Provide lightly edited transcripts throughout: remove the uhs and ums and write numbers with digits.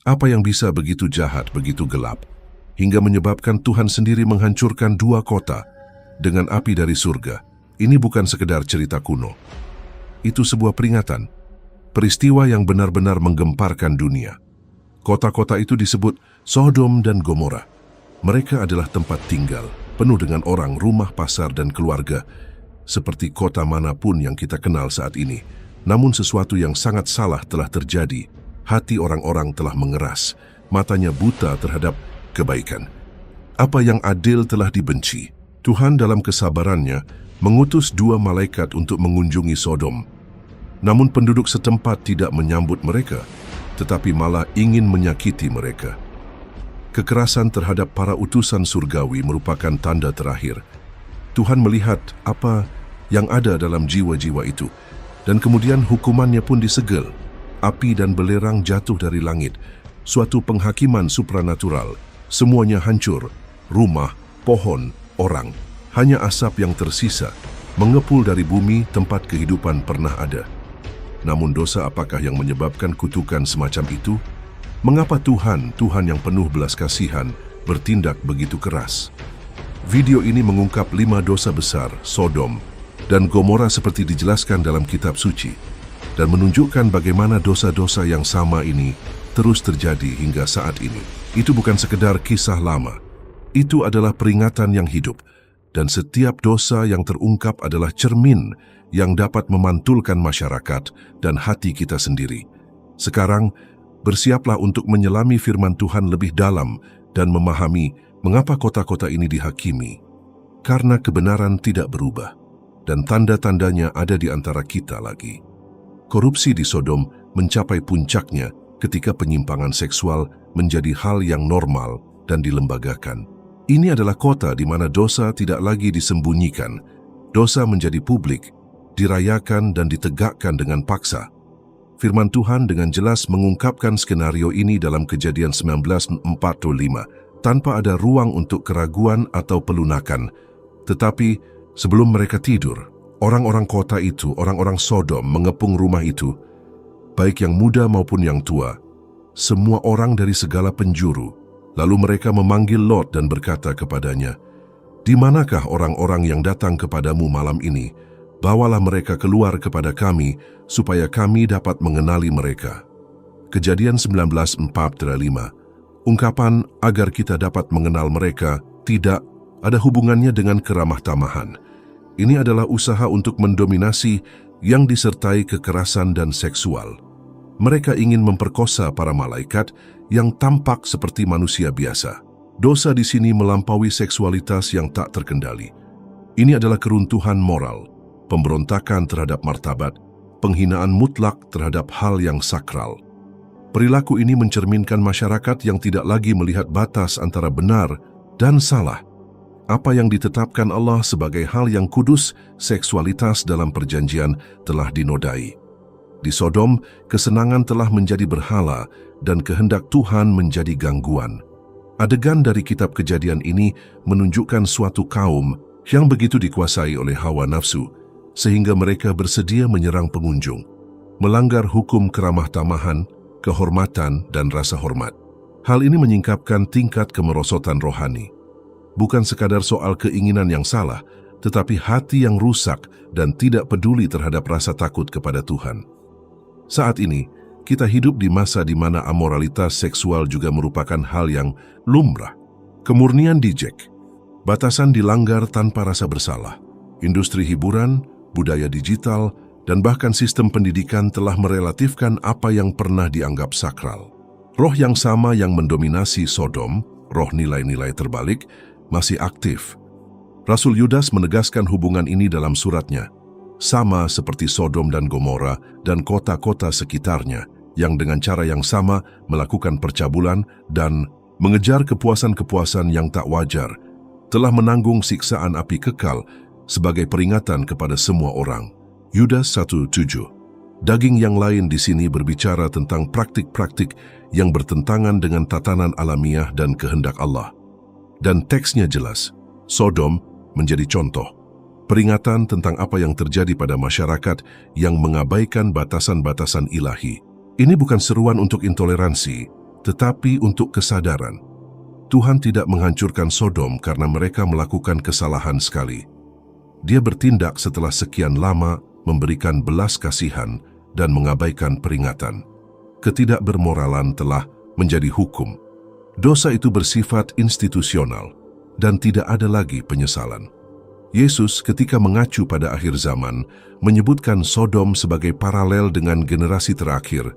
Apa yang bisa begitu jahat, begitu gelap, hingga menyebabkan Tuhan sendiri menghancurkan dua kota dengan api dari surga? Ini bukan sekedar cerita kuno. Itu sebuah peringatan, peristiwa yang benar-benar menggemparkan dunia. Kota-kota itu disebut Sodom dan Gomora. Mereka adalah tempat tinggal, penuh dengan orang, rumah, pasar, dan keluarga, seperti kota manapun yang kita kenal saat ini. Namun sesuatu yang sangat salah telah terjadi. Hati orang-orang telah mengeras, matanya buta terhadap kebaikan. Apa yang adil telah dibenci. Tuhan dalam kesabarannya mengutus dua malaikat untuk mengunjungi Sodom. Namun penduduk setempat tidak menyambut mereka, tetapi malah ingin menyakiti mereka. Kekerasan terhadap para utusan surgawi merupakan tanda terakhir. Tuhan melihat apa yang ada dalam jiwa-jiwa itu, dan kemudian hukumannya pun disegel. Api dan belerang jatuh dari langit, suatu penghakiman supranatural. Semuanya hancur, rumah, pohon, orang. Hanya asap yang tersisa, mengepul dari bumi tempat kehidupan pernah ada. Namun dosa apakah yang menyebabkan kutukan semacam itu? Mengapa Tuhan yang penuh belas kasihan, bertindak begitu keras? Video ini mengungkap 5 dosa besar Sodom dan Gomora seperti dijelaskan dalam kitab suci, dan menunjukkan bagaimana dosa-dosa yang sama ini terus terjadi hingga saat ini. Itu bukan sekedar kisah lama. Itu adalah peringatan yang hidup, dan setiap dosa yang terungkap adalah cermin yang dapat memantulkan masyarakat dan hati kita sendiri. Sekarang, bersiaplah untuk menyelami firman Tuhan lebih dalam dan memahami mengapa kota-kota ini dihakimi. Karena kebenaran tidak berubah, dan tanda-tandanya ada di antara kita lagi. Korupsi di Sodom mencapai puncaknya ketika penyimpangan seksual menjadi hal yang normal dan dilembagakan. Ini adalah kota di mana dosa tidak lagi disembunyikan. Dosa menjadi publik, dirayakan dan ditegakkan dengan paksa. Firman Tuhan dengan jelas mengungkapkan skenario ini dalam Kejadian 19:45, tanpa ada ruang untuk keraguan atau pelunakan. Tetapi sebelum mereka tidur, orang-orang kota itu, orang-orang Sodom mengepung rumah itu, baik yang muda maupun yang tua, semua orang dari segala penjuru. Lalu mereka memanggil Lot dan berkata kepadanya, "Di manakah orang-orang yang datang kepadamu malam ini? Bawalah mereka keluar kepada kami, supaya kami dapat mengenali mereka." Kejadian 19:45. Ungkapan agar kita dapat mengenal mereka tidak ada hubungannya dengan keramah tamahan. Ini adalah usaha untuk mendominasi yang disertai kekerasan dan seksual. Mereka ingin memperkosa para malaikat yang tampak seperti manusia biasa. Dosa di sini melampaui seksualitas yang tak terkendali. Ini adalah keruntuhan moral, pemberontakan terhadap martabat, penghinaan mutlak terhadap hal yang sakral. Perilaku ini mencerminkan masyarakat yang tidak lagi melihat batas antara benar dan salah. Apa yang ditetapkan Allah sebagai hal yang kudus, seksualitas dalam perjanjian, telah dinodai. Di Sodom, kesenangan telah menjadi berhala dan kehendak Tuhan menjadi gangguan. Adegan dari kitab Kejadian ini menunjukkan suatu kaum yang begitu dikuasai oleh hawa nafsu, sehingga mereka bersedia menyerang pengunjung, melanggar hukum keramah tamahan, kehormatan, dan rasa hormat. Hal ini menyingkapkan tingkat kemerosotan rohani. Bukan sekadar soal keinginan yang salah, tetapi hati yang rusak dan tidak peduli terhadap rasa takut kepada Tuhan. Saat ini, kita hidup di masa di mana amoralitas seksual juga merupakan hal yang lumrah. Kemurnian dijek, batasan dilanggar tanpa rasa bersalah. Industri hiburan, budaya digital, dan bahkan sistem pendidikan telah merelatifkan apa yang pernah dianggap sakral. Roh yang sama yang mendominasi Sodom, roh nilai-nilai terbalik, masih aktif. Rasul Yudas menegaskan hubungan ini dalam suratnya, sama seperti Sodom dan Gomora dan kota-kota sekitarnya yang dengan cara yang sama melakukan percabulan dan mengejar kepuasan-kepuasan yang tak wajar, telah menanggung siksaan api kekal sebagai peringatan kepada semua orang. Yudas 1:7. Daging yang lain di sini berbicara tentang praktik-praktik yang bertentangan dengan tatanan alamiah dan kehendak Allah. Dan teksnya jelas, Sodom menjadi contoh. Peringatan tentang apa yang terjadi pada masyarakat yang mengabaikan batasan-batasan ilahi. Ini bukan seruan untuk intoleransi, tetapi untuk kesadaran. Tuhan tidak menghancurkan Sodom karena mereka melakukan kesalahan sekali. Dia bertindak setelah sekian lama memberikan belas kasihan dan mengabaikan peringatan. Ketidakbermoralan telah menjadi hukum. Dosa itu bersifat institusional dan tidak ada lagi penyesalan. Yesus ketika mengacu pada akhir zaman menyebutkan Sodom sebagai paralel dengan generasi terakhir.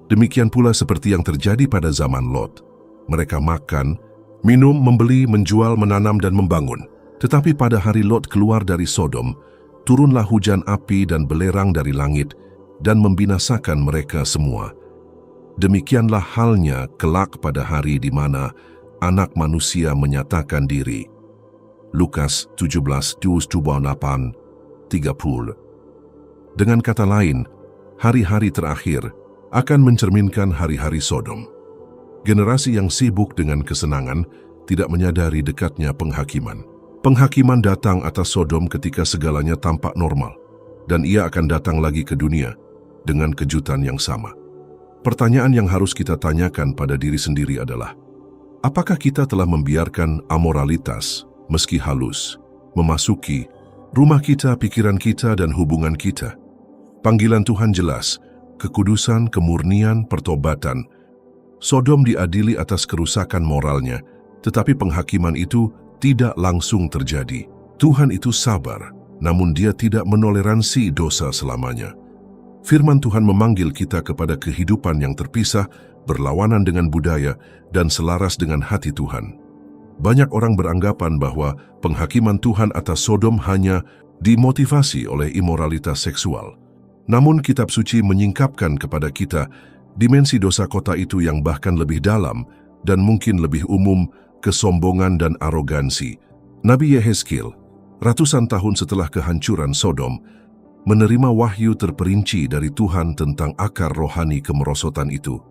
Demikian pula seperti yang terjadi pada zaman Lot. Mereka makan, minum, membeli, menjual, menanam dan membangun. Tetapi pada hari Lot keluar dari Sodom, turunlah hujan api dan belerang dari langit dan membinasakan mereka semua. Demikianlah halnya kelak pada hari di mana Anak Manusia menyatakan diri. Lukas 17:28-30. Dengan kata lain, hari-hari terakhir akan mencerminkan hari-hari Sodom. Generasi yang sibuk dengan kesenangan tidak menyadari dekatnya penghakiman. Penghakiman datang atas Sodom ketika segalanya tampak normal, dan ia akan datang lagi ke dunia dengan kejutan yang sama. Pertanyaan yang harus kita tanyakan pada diri sendiri adalah, apakah kita telah membiarkan amoralitas, meski halus, memasuki rumah kita, pikiran kita, dan hubungan kita? Panggilan Tuhan jelas, kekudusan, kemurnian, pertobatan. Sodom diadili atas kerusakan moralnya, tetapi penghakiman itu tidak langsung terjadi. Tuhan itu sabar, namun Dia tidak menoleransi dosa selamanya. Firman Tuhan memanggil kita kepada kehidupan yang terpisah, berlawanan dengan budaya, dan selaras dengan hati Tuhan. Banyak orang beranggapan bahwa penghakiman Tuhan atas Sodom hanya dimotivasi oleh imoralitas seksual. Namun kitab suci menyingkapkan kepada kita dimensi dosa kota itu yang bahkan lebih dalam dan mungkin lebih umum, kesombongan dan arogansi. Nabi Yehezkiel, ratusan tahun setelah kehancuran Sodom, menerima wahyu terperinci dari Tuhan tentang akar rohani kemerosotan itu.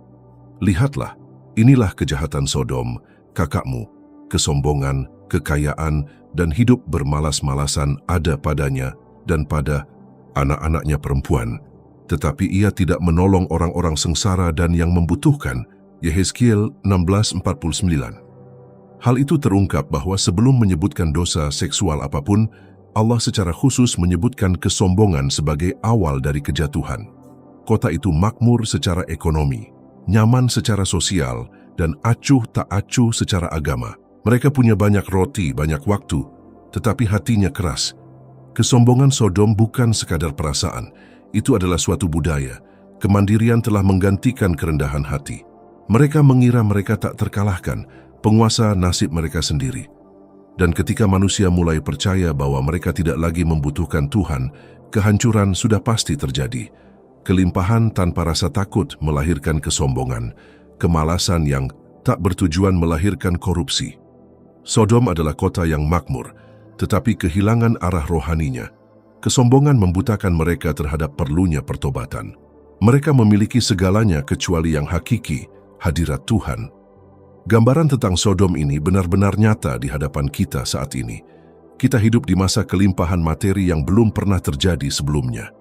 Lihatlah, inilah kejahatan Sodom, kakakmu, kesombongan, kekayaan, dan hidup bermalas-malasan ada padanya dan pada anak-anaknya perempuan. Tetapi ia tidak menolong orang-orang sengsara dan yang membutuhkan. Yehezkiel 16:49. Hal itu terungkap bahwa sebelum menyebutkan dosa seksual apapun, Allah secara khusus menyebutkan kesombongan sebagai awal dari kejatuhan. Kota itu makmur secara ekonomi, nyaman secara sosial, dan acuh tak acuh secara agama. Mereka punya banyak roti, banyak waktu, tetapi hatinya keras. Kesombongan Sodom bukan sekadar perasaan, itu adalah suatu budaya. Kemandirian telah menggantikan kerendahan hati. Mereka mengira mereka tak terkalahkan, penguasa nasib mereka sendiri. Dan ketika manusia mulai percaya bahwa mereka tidak lagi membutuhkan Tuhan, kehancuran sudah pasti terjadi. Kelimpahan tanpa rasa takut melahirkan kesombongan, kemalasan yang tak bertujuan melahirkan korupsi. Sodom adalah kota yang makmur, tetapi kehilangan arah rohaninya. Kesombongan membutakan mereka terhadap perlunya pertobatan. Mereka memiliki segalanya kecuali yang hakiki, hadirat Tuhan. Gambaran tentang Sodom ini benar-benar nyata di hadapan kita saat ini. Kita hidup di masa kelimpahan materi yang belum pernah terjadi sebelumnya.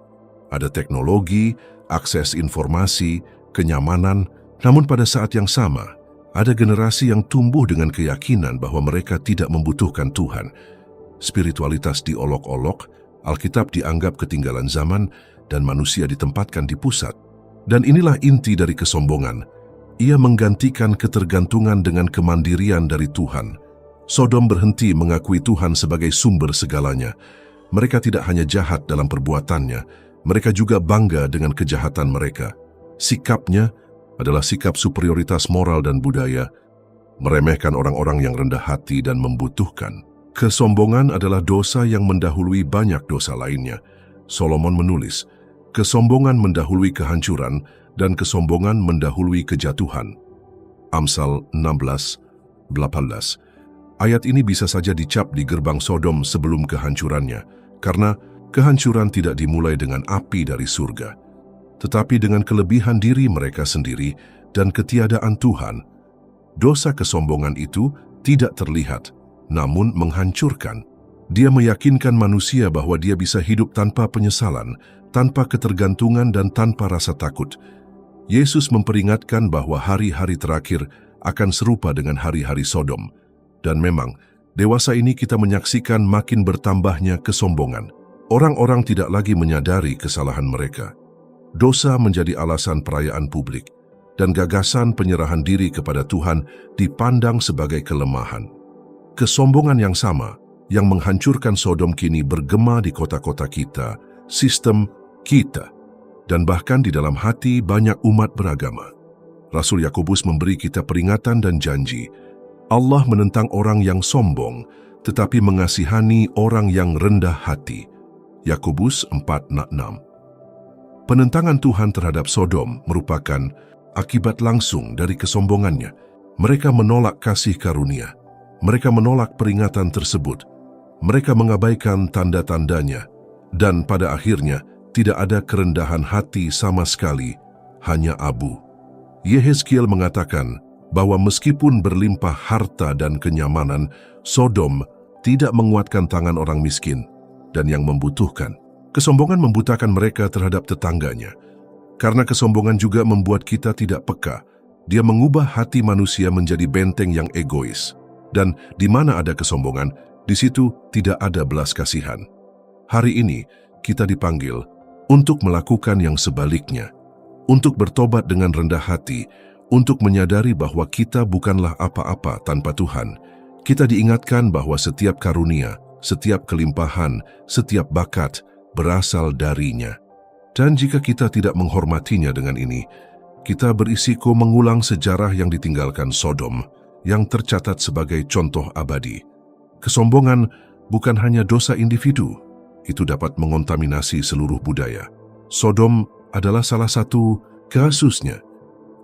Ada teknologi, akses informasi, kenyamanan, namun pada saat yang sama, ada generasi yang tumbuh dengan keyakinan bahwa mereka tidak membutuhkan Tuhan. Spiritualitas diolok-olok, Alkitab dianggap ketinggalan zaman, dan manusia ditempatkan di pusat. Dan inilah inti dari kesombongan. Ia menggantikan ketergantungan dengan kemandirian dari Tuhan. Sodom berhenti mengakui Tuhan sebagai sumber segalanya. Mereka tidak hanya jahat dalam perbuatannya, mereka juga bangga dengan kejahatan mereka. Sikapnya adalah sikap superioritas moral dan budaya, meremehkan orang-orang yang rendah hati dan membutuhkan. Kesombongan adalah dosa yang mendahului banyak dosa lainnya. Solomon menulis, kesombongan mendahului kehancuran, dan kesombongan mendahului kejatuhan. Amsal 16:18. Ayat ini bisa saja dicap di gerbang Sodom sebelum kehancurannya, karena kehancuran tidak dimulai dengan api dari surga, tetapi dengan kelebihan diri mereka sendiri dan ketiadaan Tuhan. Dosa kesombongan itu tidak terlihat, namun menghancurkan. Dia meyakinkan manusia bahwa dia bisa hidup tanpa penyesalan, tanpa ketergantungan dan tanpa rasa takut. Yesus memperingatkan bahwa hari-hari terakhir akan serupa dengan hari-hari Sodom. Dan memang, dewasa ini kita menyaksikan makin bertambahnya kesombongan. Orang-orang tidak lagi menyadari kesalahan mereka. Dosa menjadi alasan perayaan publik, dan gagasan penyerahan diri kepada Tuhan dipandang sebagai kelemahan. Kesombongan yang sama, yang menghancurkan Sodom kini bergema di kota-kota kita, sistem kita, dan bahkan di dalam hati banyak umat beragama. Rasul Yakobus memberi kita peringatan dan janji. Allah menentang orang yang sombong, tetapi mengasihani orang yang rendah hati. Yakobus 4:6. Penentangan Tuhan terhadap Sodom merupakan akibat langsung dari kesombongannya. Mereka menolak kasih karunia. Mereka menolak peringatan tersebut. Mereka mengabaikan tanda-tandanya. Dan pada akhirnya, tidak ada kerendahan hati sama sekali, hanya abu. Yehezkiel mengatakan bahwa meskipun berlimpah harta dan kenyamanan, Sodom tidak menguatkan tangan orang miskin dan yang membutuhkan. Kesombongan membutakan mereka terhadap tetangganya. Karena kesombongan juga membuat kita tidak peka. Dia mengubah hati manusia menjadi benteng yang egois. Dan di mana ada kesombongan, di situ tidak ada belas kasihan. Hari ini kita dipanggil untuk melakukan yang sebaliknya, untuk bertobat dengan rendah hati, untuk menyadari bahwa kita bukanlah apa-apa tanpa Tuhan. Kita diingatkan bahwa setiap karunia, setiap kelimpahan, setiap bakat berasal darinya. Dan jika kita tidak menghormatinya dengan ini, kita berisiko mengulang sejarah yang ditinggalkan Sodom, yang tercatat sebagai contoh abadi. Kesombongan bukan hanya dosa individu, itu dapat mengontaminasi seluruh budaya. Sodom adalah salah satu kasusnya.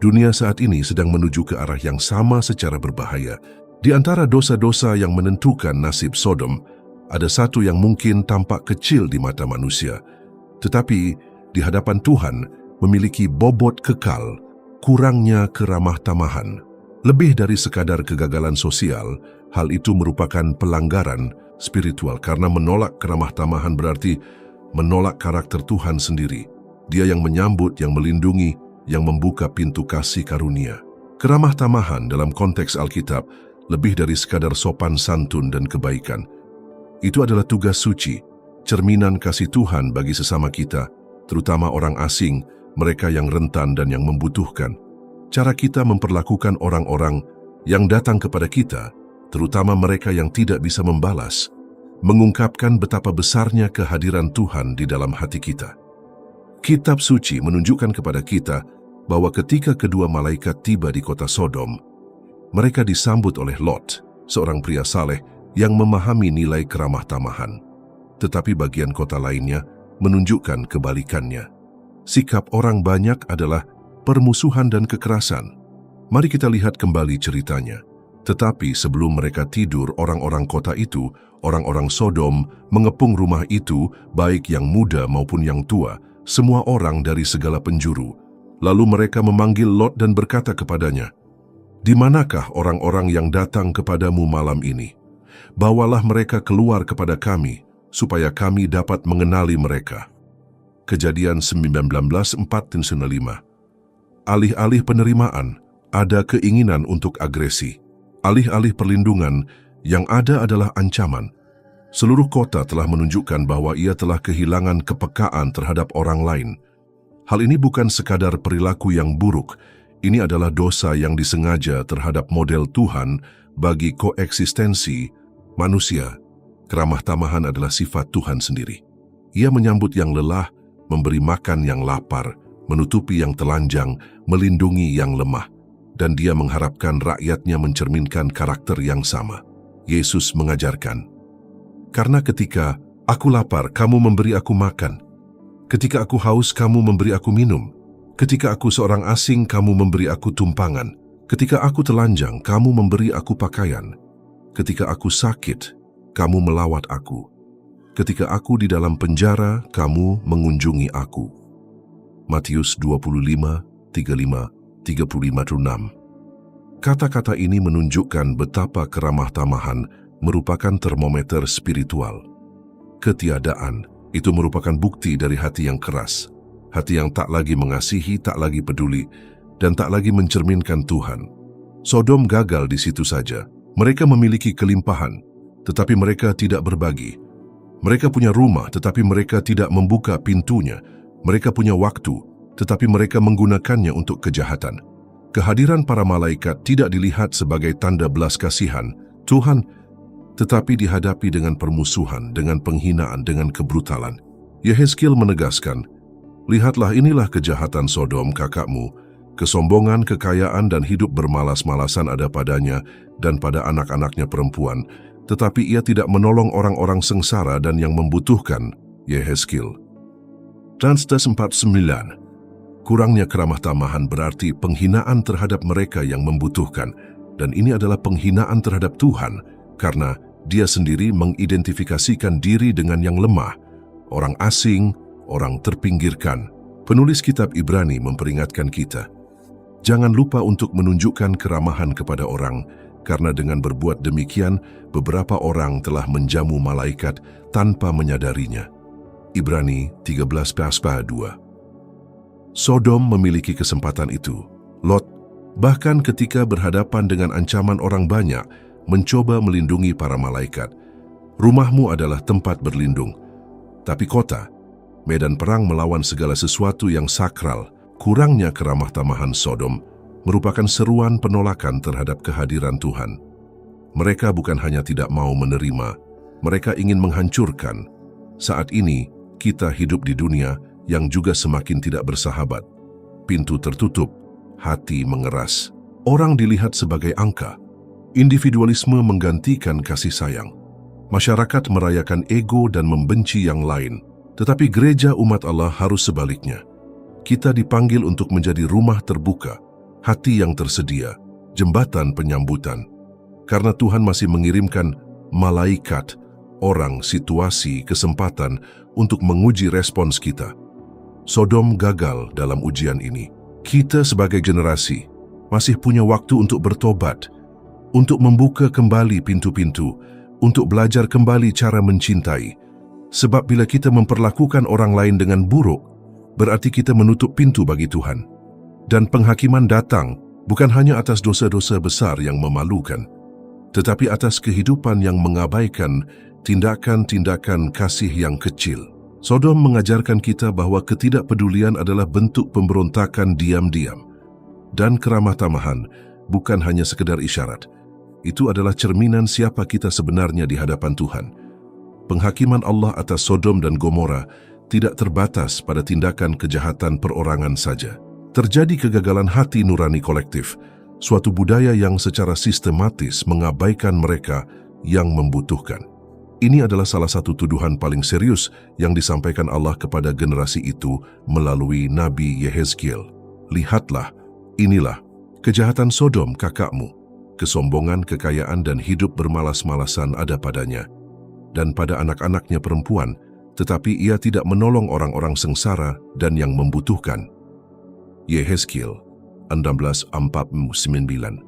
Dunia saat ini sedang menuju ke arah yang sama secara berbahaya. Di antara dosa-dosa yang menentukan nasib Sodom, ada satu yang mungkin tampak kecil di mata manusia, tetapi di hadapan Tuhan memiliki bobot kekal, kurangnya keramah tamahan. Lebih dari sekadar kegagalan sosial, hal itu merupakan pelanggaran spiritual karena menolak keramah tamahan berarti menolak karakter Tuhan sendiri. Dia yang menyambut, yang melindungi, yang membuka pintu kasih karunia. Keramah tamahan dalam konteks Alkitab lebih dari sekadar sopan santun dan kebaikan. Itu adalah tugas suci, cerminan kasih Tuhan bagi sesama kita, terutama orang asing, mereka yang rentan dan yang membutuhkan. Cara kita memperlakukan orang-orang yang datang kepada kita, terutama mereka yang tidak bisa membalas, mengungkapkan betapa besarnya kehadiran Tuhan di dalam hati kita. Kitab suci menunjukkan kepada kita bahwa ketika kedua malaikat tiba di kota Sodom, mereka disambut oleh Lot, seorang pria saleh yang memahami nilai keramah tamahan. Tetapi bagian kota lainnya menunjukkan kebalikannya. Sikap orang banyak adalah permusuhan dan kekerasan. Mari kita lihat kembali ceritanya. Tetapi sebelum mereka tidur, orang-orang kota itu, orang-orang Sodom, mengepung rumah itu, baik yang muda maupun yang tua, semua orang dari segala penjuru. Lalu mereka memanggil Lot dan berkata kepadanya, "Di manakah orang-orang yang datang kepadamu malam ini? Bawalah mereka keluar kepada kami, supaya kami dapat mengenali mereka." Kejadian 19:4-5. Alih-alih penerimaan, ada keinginan untuk agresi. Alih-alih perlindungan, yang ada adalah ancaman. Seluruh kota telah menunjukkan bahwa ia telah kehilangan kepekaan terhadap orang lain. Hal ini bukan sekadar perilaku yang buruk, ini adalah dosa yang disengaja terhadap model Tuhan bagi koeksistensi manusia. Keramah tamahan adalah sifat Tuhan sendiri. Ia menyambut yang lelah, memberi makan yang lapar, menutupi yang telanjang, melindungi yang lemah. Dan dia mengharapkan rakyatnya mencerminkan karakter yang sama. Yesus mengajarkan, "Karena ketika aku lapar, kamu memberi aku makan. Ketika aku haus, kamu memberi aku minum. Ketika aku seorang asing, kamu memberi aku tumpangan. Ketika aku telanjang, kamu memberi aku pakaian. Ketika aku sakit, kamu melawat aku. Ketika aku di dalam penjara, kamu mengunjungi aku." Matius 25:35-36. Kata-kata ini menunjukkan betapa keramah tamahan merupakan termometer spiritual. Ketiadaan itu merupakan bukti dari hati yang keras. hati yang tak lagi mengasihi, tak lagi peduli, dan tak lagi mencerminkan Tuhan. Sodom gagal di situ saja. Mereka memiliki kelimpahan, tetapi mereka tidak berbagi. Mereka punya rumah, tetapi mereka tidak membuka pintunya. Mereka punya waktu, tetapi mereka menggunakannya untuk kejahatan. Kehadiran para malaikat tidak dilihat sebagai tanda belas kasihan Tuhan, tetapi dihadapi dengan permusuhan, dengan penghinaan, dengan kebrutalan. Yehezkiel menegaskan, "Lihatlah, inilah kejahatan Sodom kakakmu. Kesombongan, kekayaan, dan hidup bermalas-malasan ada padanya dan pada anak-anaknya perempuan, tetapi ia tidak menolong orang-orang sengsara dan yang membutuhkan." Yehezkiel. Transdas 49. Kurangnya keramah tamahan berarti penghinaan terhadap mereka yang membutuhkan, dan ini adalah penghinaan terhadap Tuhan, karena Dia sendiri mengidentifikasikan diri dengan yang lemah, orang asing, orang terpinggirkan. Penulis kitab Ibrani memperingatkan kita, jangan lupa untuk menunjukkan keramahan kepada orang, karena dengan berbuat demikian, beberapa orang telah menjamu malaikat tanpa menyadarinya. Ibrani 13:2. Sodom memiliki kesempatan itu. Lot, bahkan ketika berhadapan dengan ancaman orang banyak, mencoba melindungi para malaikat. Rumahmu adalah tempat berlindung. Tapi kota, medan perang melawan segala sesuatu yang sakral, kurangnya keramah tamahan Sodom, merupakan seruan penolakan terhadap kehadiran Tuhan. Mereka bukan hanya tidak mau menerima, mereka ingin menghancurkan. Saat ini, kita hidup di dunia yang juga semakin tidak bersahabat. Pintu tertutup, hati mengeras. Orang dilihat sebagai angka. Individualisme menggantikan kasih sayang. Masyarakat merayakan ego dan membenci yang lain. Tetapi gereja umat Allah harus sebaliknya. Kita dipanggil untuk menjadi rumah terbuka, hati yang tersedia, jembatan penyambutan. Karena Tuhan masih mengirimkan malaikat, orang, situasi, kesempatan untuk menguji respons kita. Sodom gagal dalam ujian ini. Kita sebagai generasi masih punya waktu untuk bertobat, untuk membuka kembali pintu-pintu, untuk belajar kembali cara mencintai. Sebab bila kita memperlakukan orang lain dengan buruk, berarti kita menutup pintu bagi Tuhan. Dan penghakiman datang bukan hanya atas dosa-dosa besar yang memalukan, tetapi atas kehidupan yang mengabaikan tindakan-tindakan kasih yang kecil. Sodom mengajarkan kita bahwa ketidakpedulian adalah bentuk pemberontakan diam-diam. Dan keramah tamahan bukan hanya sekedar isyarat. Itu adalah cerminan siapa kita sebenarnya di hadapan Tuhan. Penghakiman Allah atas Sodom dan Gomora tidak terbatas pada tindakan kejahatan perorangan saja. Terjadi kegagalan hati nurani kolektif, suatu budaya yang secara sistematis mengabaikan mereka yang membutuhkan. Ini adalah salah satu tuduhan paling serius yang disampaikan Allah kepada generasi itu melalui Nabi Yehezkiel. Lihatlah, inilah kejahatan Sodom kakakmu. Kesombongan, kekayaan, dan hidup bermalas-malasan ada padanya. Dan pada anak-anaknya perempuan, tetapi ia tidak menolong orang-orang sengsara dan yang membutuhkan. Yehezkiel 16:49.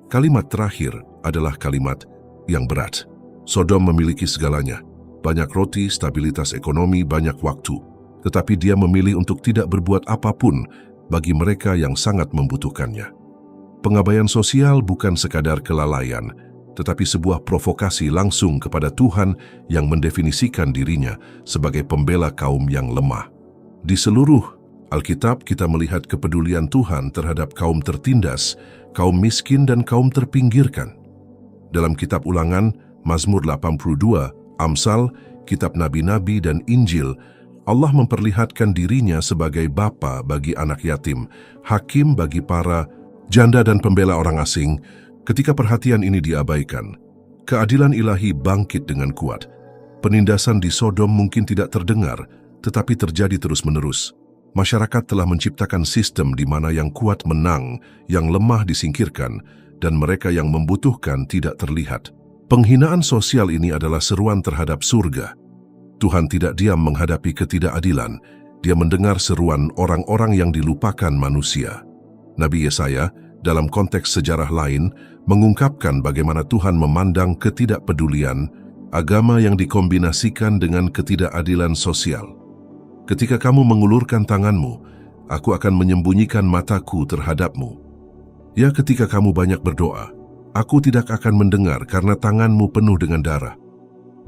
Kalimat terakhir adalah kalimat yang berat. Sodom memiliki segalanya, banyak roti, stabilitas ekonomi, banyak waktu. Tetapi dia memilih untuk tidak berbuat apapun bagi mereka yang sangat membutuhkannya. Pengabaian sosial bukan sekadar kelalaian, tetapi sebuah provokasi langsung kepada Tuhan yang mendefinisikan dirinya sebagai pembela kaum yang lemah. Di seluruh Alkitab kita melihat kepedulian Tuhan terhadap kaum tertindas, kaum miskin, dan kaum terpinggirkan. Dalam kitab Ulangan, Mazmur 82, Amsal, kitab Nabi-Nabi, dan Injil, Allah memperlihatkan dirinya sebagai bapa bagi anak yatim, hakim bagi para janda dan pembela orang asing. Ketika perhatian ini diabaikan, keadilan ilahi bangkit dengan kuat. Penindasan di Sodom mungkin tidak terdengar, tetapi terjadi terus-menerus. Masyarakat telah menciptakan sistem di mana yang kuat menang, yang lemah disingkirkan, dan mereka yang membutuhkan tidak terlihat. Penghinaan sosial ini adalah seruan terhadap surga. Tuhan tidak diam menghadapi ketidakadilan. Dia mendengar seruan orang-orang yang dilupakan manusia. Nabi Yesaya, dalam konteks sejarah lain, mengungkapkan bagaimana Tuhan memandang ketidakpedulian, agama yang dikombinasikan dengan ketidakadilan sosial. Ketika kamu mengulurkan tanganmu, aku akan menyembunyikan mataku terhadapmu. Ya, ketika kamu banyak berdoa, aku tidak akan mendengar karena tanganmu penuh dengan darah.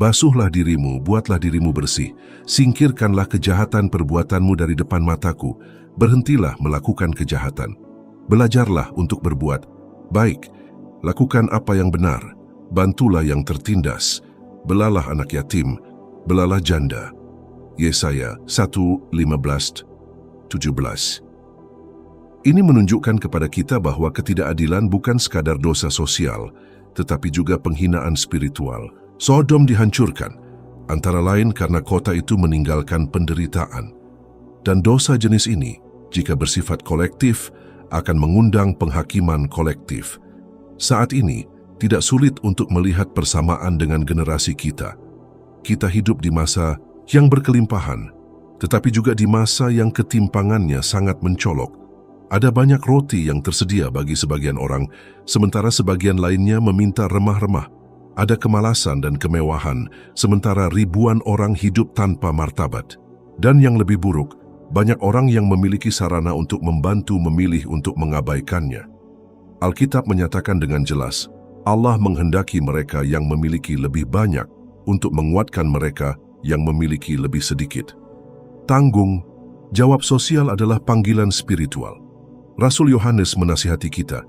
Basuhlah dirimu, buatlah dirimu bersih. Singkirkanlah kejahatan perbuatanmu dari depan mataku. Berhentilah melakukan kejahatan. Belajarlah untuk berbuat baik. Lakukan apa yang benar. Bantulah yang tertindas. Belalah anak yatim. Belalah janda. Yesaya 1:15-17. Ini menunjukkan kepada kita bahwa ketidakadilan bukan sekadar dosa sosial, tetapi juga penghinaan spiritual. Sodom dihancurkan, antara lain karena kota itu meninggalkan penderitaan. Dan dosa jenis ini, jika bersifat kolektif, akan mengundang penghakiman kolektif. Saat ini, tidak sulit untuk melihat persamaan dengan generasi kita. Kita hidup di masa yang berkelimpahan, tetapi juga di masa yang ketimpangannya sangat mencolok. Ada banyak roti yang tersedia bagi sebagian orang, sementara sebagian lainnya meminta remah-remah. Ada kemalasan dan kemewahan, sementara ribuan orang hidup tanpa martabat. Dan yang lebih buruk, banyak orang yang memiliki sarana untuk membantu memilih untuk mengabaikannya. Alkitab menyatakan dengan jelas, Allah menghendaki mereka yang memiliki lebih banyak untuk menguatkan mereka yang memiliki lebih sedikit. Tanggung jawab sosial adalah panggilan spiritual. Rasul Yohanes menasihati kita,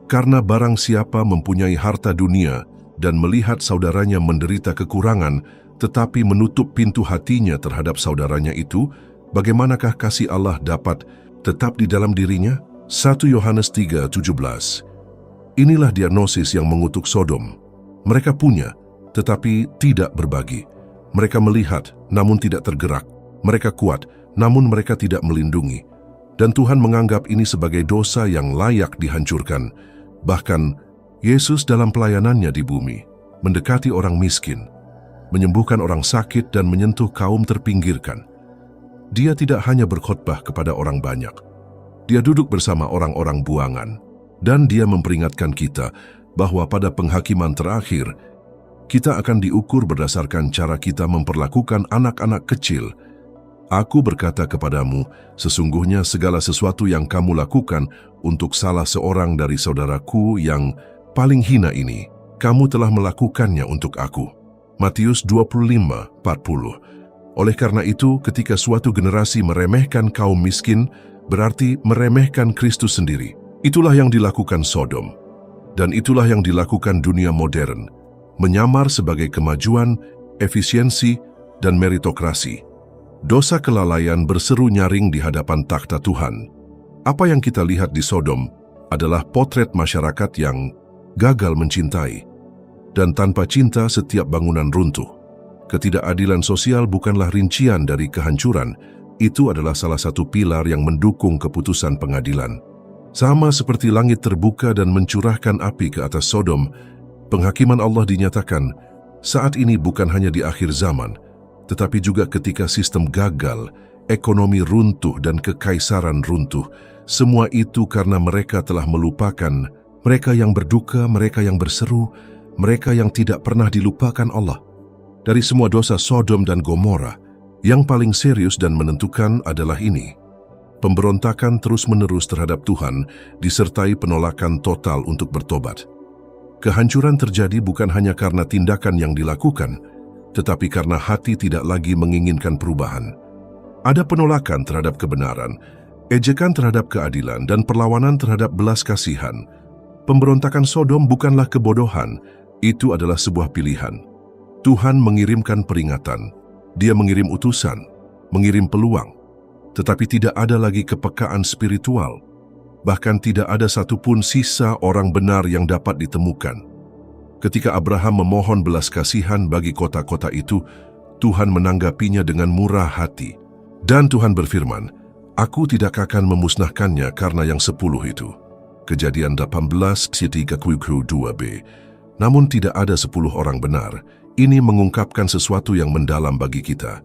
karena barang siapa mempunyai harta dunia dan melihat saudaranya menderita kekurangan, tetapi menutup pintu hatinya terhadap saudaranya itu, bagaimanakah kasih Allah dapat tetap di dalam dirinya? 1 Yohanes 3:17. Inilah diagnosis yang mengutuk Sodom. Mereka punya, tetapi tidak berbagi. Mereka melihat, namun tidak tergerak. Mereka kuat, namun mereka tidak melindungi. Dan Tuhan menganggap ini sebagai dosa yang layak dihancurkan. Bahkan, Yesus dalam pelayanannya di bumi, mendekati orang miskin, menyembuhkan orang sakit dan menyentuh kaum terpinggirkan. Dia tidak hanya berkhotbah kepada orang banyak. Dia duduk bersama orang-orang buangan. Dan dia memperingatkan kita bahwa pada penghakiman terakhir, kita akan diukur berdasarkan cara kita memperlakukan anak-anak kecil. Aku berkata kepadamu, sesungguhnya segala sesuatu yang kamu lakukan untuk salah seorang dari saudaraku yang paling hina ini, kamu telah melakukannya untuk aku. Matius 25:40. Oleh karena itu, ketika suatu generasi meremehkan kaum miskin, berarti meremehkan Kristus sendiri. Itulah yang dilakukan Sodom. Dan itulah yang dilakukan dunia modern, menyamar sebagai kemajuan, efisiensi, dan meritokrasi. Dosa kelalaian berseru nyaring di hadapan takhta Tuhan. Apa yang kita lihat di Sodom adalah potret masyarakat yang gagal mencintai. Dan tanpa cinta setiap bangunan runtuh. Ketidakadilan sosial bukanlah rincian dari kehancuran, itu adalah salah satu pilar yang mendukung keputusan pengadilan. Sama seperti langit terbuka dan mencurahkan api ke atas Sodom, penghakiman Allah dinyatakan saat ini bukan hanya di akhir zaman, tetapi juga ketika sistem gagal, ekonomi runtuh dan kekaisaran runtuh. Semua itu karena mereka telah melupakan, mereka yang berduka, mereka yang berseru, mereka yang tidak pernah dilupakan Allah. Dari semua dosa Sodom dan Gomora, yang paling serius dan menentukan adalah ini. Pemberontakan terus-menerus terhadap Tuhan disertai penolakan total untuk bertobat. Kehancuran terjadi bukan hanya karena tindakan yang dilakukan, tetapi karena hati tidak lagi menginginkan perubahan. Ada penolakan terhadap kebenaran, ejekan terhadap keadilan, dan perlawanan terhadap belas kasihan. Pemberontakan Sodom bukanlah kebodohan, itu adalah sebuah pilihan. Tuhan mengirimkan peringatan, Dia mengirim utusan, mengirim peluang, tetapi tidak ada lagi kepekaan spiritual. Bahkan tidak ada satupun sisa orang benar yang dapat ditemukan. Ketika Abraham memohon belas kasihan bagi kota-kota itu, Tuhan menanggapinya dengan murah hati. Dan Tuhan berfirman, Aku tidak akan memusnahkannya karena yang 10 itu. Kejadian 18:32b. Namun tidak ada 10 orang benar. Ini mengungkapkan sesuatu yang mendalam bagi kita.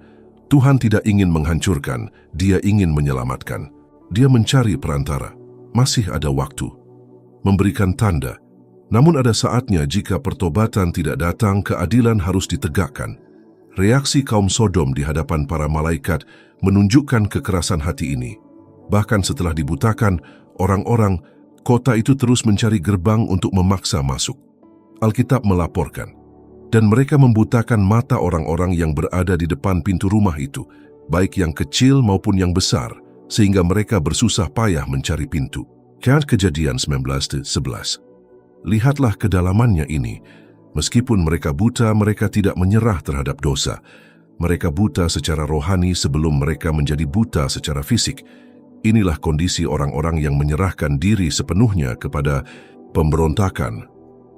Tuhan tidak ingin menghancurkan, Dia ingin menyelamatkan. Dia mencari perantara. Masih ada waktu. Memberikan tanda. Namun ada saatnya jika pertobatan tidak datang, keadilan harus ditegakkan. Reaksi kaum Sodom di hadapan para malaikat menunjukkan kekerasan hati ini. Bahkan setelah dibutakan, orang-orang kota itu terus mencari gerbang untuk memaksa masuk. Alkitab melaporkan, dan mereka membutakan mata orang-orang yang berada di depan pintu rumah itu, baik yang kecil maupun yang besar, sehingga mereka bersusah payah mencari pintu. Kejadian 19:11. Lihatlah kedalamannya ini. Meskipun mereka buta, mereka tidak menyerah terhadap dosa. Mereka buta secara rohani sebelum mereka menjadi buta secara fisik. Inilah kondisi orang-orang yang menyerahkan diri sepenuhnya kepada pemberontakan.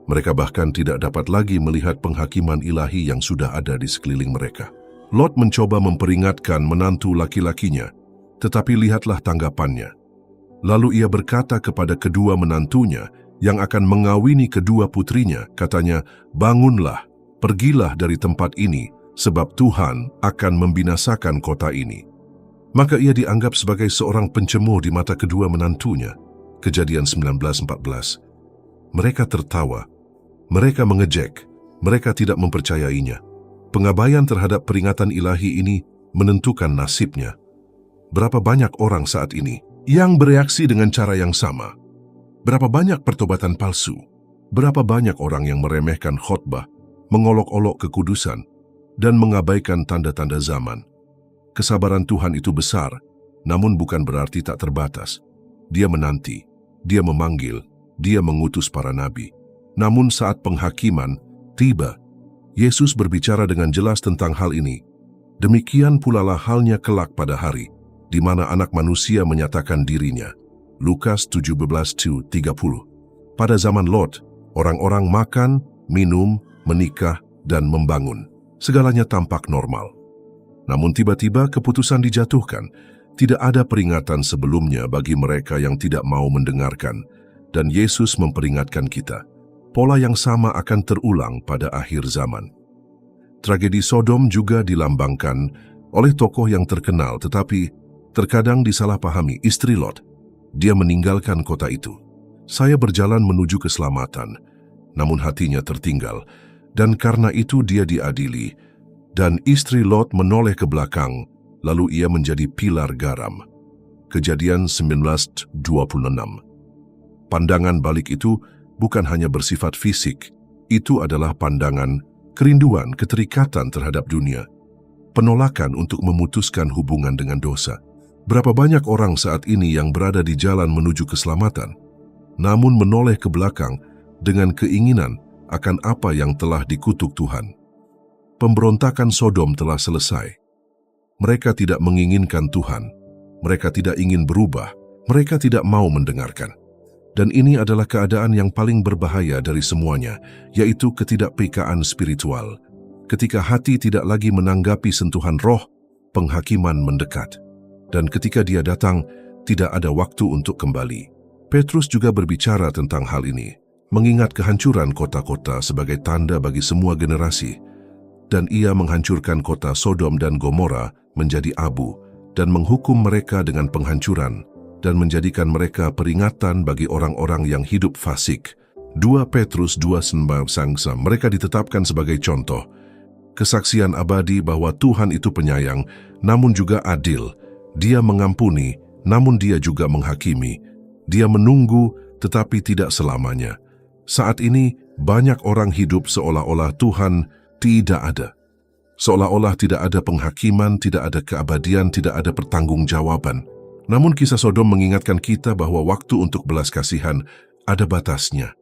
Mereka bahkan tidak dapat lagi melihat penghakiman ilahi yang sudah ada di sekeliling mereka. Lot mencoba memperingatkan menantu laki-lakinya, tetapi lihatlah tanggapannya. Lalu ia berkata kepada kedua menantunya yang akan mengawini kedua putrinya, katanya, "Bangunlah, pergilah dari tempat ini, sebab Tuhan akan membinasakan kota ini." Maka ia dianggap sebagai seorang pencemooh di mata kedua menantunya. Kejadian 19:14. Mereka tertawa, mereka mengejek, mereka tidak mempercayainya. Pengabaian terhadap peringatan ilahi ini menentukan nasibnya. Berapa banyak orang saat ini yang bereaksi dengan cara yang sama? Berapa banyak pertobatan palsu? Berapa banyak orang yang meremehkan khotbah, mengolok-olok kekudusan, dan mengabaikan tanda-tanda zaman? Kesabaran Tuhan itu besar, namun bukan berarti tak terbatas. Dia menanti, Dia memanggil, Dia mengutus para nabi. Namun saat penghakiman tiba, Yesus berbicara dengan jelas tentang hal ini. Demikian pula lah halnya kelak pada hari, di mana Anak Manusia menyatakan dirinya. Lukas 17:30. Pada zaman Lot, orang-orang makan, minum, menikah, dan membangun. Segalanya tampak normal. Namun tiba-tiba keputusan dijatuhkan. Tidak ada peringatan sebelumnya bagi mereka yang tidak mau mendengarkan. Dan Yesus memperingatkan kita. Pola yang sama akan terulang pada akhir zaman. Tragedi Sodom juga dilambangkan oleh tokoh yang terkenal tetapi terkadang disalahpahami, istri Lot. Dia meninggalkan kota itu. Saya berjalan menuju keselamatan, namun hatinya tertinggal, dan karena itu dia diadili. Dan istri Lot menoleh ke belakang, lalu ia menjadi pilar garam. Kejadian 19:26. Pandangan balik itu bukan hanya bersifat fisik, itu adalah pandangan, kerinduan, keterikatan terhadap dunia, penolakan untuk memutuskan hubungan dengan dosa. Berapa banyak orang saat ini yang berada di jalan menuju keselamatan, namun menoleh ke belakang dengan keinginan akan apa yang telah dikutuk Tuhan. Pemberontakan Sodom telah selesai. Mereka tidak menginginkan Tuhan, mereka tidak ingin berubah, mereka tidak mau mendengarkan. Dan ini adalah keadaan yang paling berbahaya dari semuanya, yaitu ketidakpekaan spiritual. Ketika hati tidak lagi menanggapi sentuhan roh, penghakiman mendekat. Dan ketika dia datang, tidak ada waktu untuk kembali. Petrus juga berbicara tentang hal ini, mengingat kehancuran kota-kota sebagai tanda bagi semua generasi. Dan ia menghancurkan kota Sodom dan Gomora menjadi abu, dan menghukum mereka dengan penghancuran, dan menjadikan mereka peringatan bagi orang-orang yang hidup fasik. 2 Petrus 2:9. Mereka ditetapkan sebagai contoh, kesaksian abadi bahwa Tuhan itu penyayang, namun juga adil. Dia mengampuni, namun dia juga menghakimi. Dia menunggu, tetapi tidak selamanya. Saat ini, banyak orang hidup seolah-olah Tuhan tidak ada. Seolah-olah tidak ada penghakiman, tidak ada keabadian, tidak ada pertanggungjawaban. Namun kisah Sodom mengingatkan kita bahwa waktu untuk belas kasihan ada batasnya.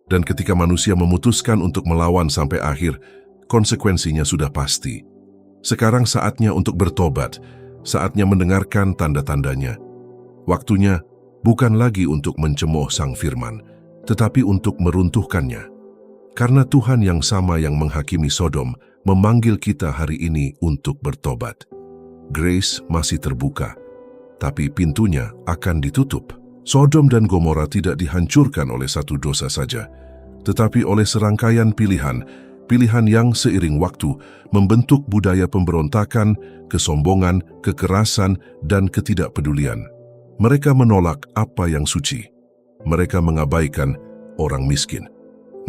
Dan ketika manusia memutuskan untuk melawan sampai akhir, konsekuensinya sudah pasti. Sekarang saatnya untuk bertobat. Saatnya mendengarkan tanda-tandanya. Waktunya bukan lagi untuk mencemooh Sang Firman, tetapi untuk meruntuhkannya. Karena Tuhan yang sama yang menghakimi Sodom memanggil kita hari ini untuk bertobat. Grace masih terbuka, tapi pintunya akan ditutup. Sodom dan Gomora tidak dihancurkan oleh satu dosa saja, tetapi oleh serangkaian pilihan yang seiring waktu membentuk budaya pemberontakan, kesombongan, kekerasan, dan ketidakpedulian. Mereka menolak apa yang suci. Mereka mengabaikan orang miskin.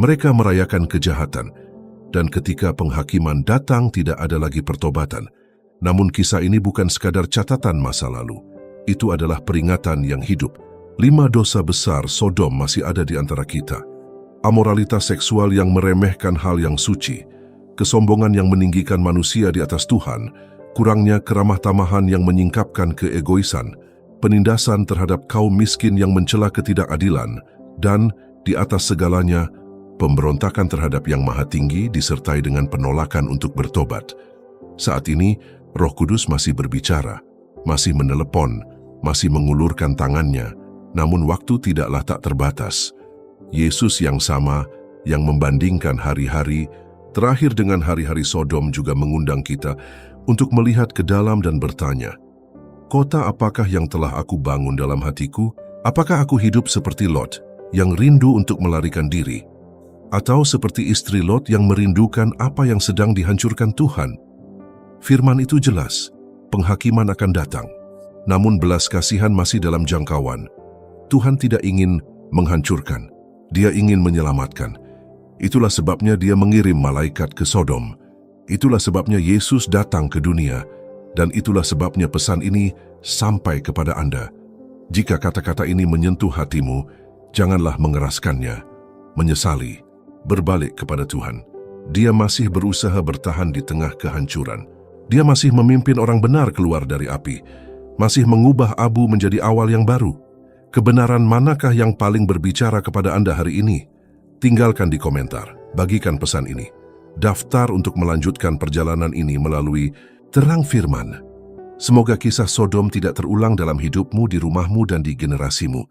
Mereka merayakan kejahatan, Dan ketika penghakiman datang, tidak ada lagi pertobatan. Namun kisah ini bukan sekadar catatan masa lalu. Itu adalah peringatan yang hidup. 5 dosa besar Sodom masih ada di antara kita. Amoralitas seksual yang meremehkan hal yang suci, kesombongan yang meninggikan manusia di atas Tuhan, kurangnya keramah tamahan yang menyingkapkan keegoisan, penindasan terhadap kaum miskin yang mencela ketidakadilan, dan di atas segalanya, pemberontakan terhadap Yang Maha Tinggi disertai dengan penolakan untuk bertobat. Saat ini, Roh Kudus masih berbicara, masih menelepon, masih mengulurkan tangannya, namun waktu tidaklah tak terbatas. Yesus yang sama, yang membandingkan hari-hari, terakhir dengan hari-hari Sodom, juga mengundang kita untuk melihat ke dalam dan bertanya, kota apakah yang telah aku bangun dalam hatiku? Apakah aku hidup seperti Lot, yang rindu untuk melarikan diri? Atau seperti istri Lot yang merindukan apa yang sedang dihancurkan Tuhan? Firman itu jelas, penghakiman akan datang. Namun belas kasihan masih dalam jangkauan. Tuhan tidak ingin menghancurkan, Dia ingin menyelamatkan. Itulah sebabnya Dia mengirim malaikat ke Sodom. Itulah sebabnya Yesus datang ke dunia. Dan itulah sebabnya pesan ini sampai kepada Anda. Jika kata-kata ini menyentuh hatimu, janganlah mengeraskannya, menyesali, berbalik kepada Tuhan. Dia masih berusaha bertahan di tengah kehancuran. Dia masih memimpin orang benar keluar dari api, masih mengubah abu menjadi awal yang baru. Kebenaran manakah yang paling berbicara kepada Anda hari ini? Tinggalkan di komentar, bagikan pesan ini. Daftar untuk melanjutkan perjalanan ini melalui Terang Firman. Semoga kisah Sodom tidak terulang dalam hidupmu, di rumahmu, dan di generasimu.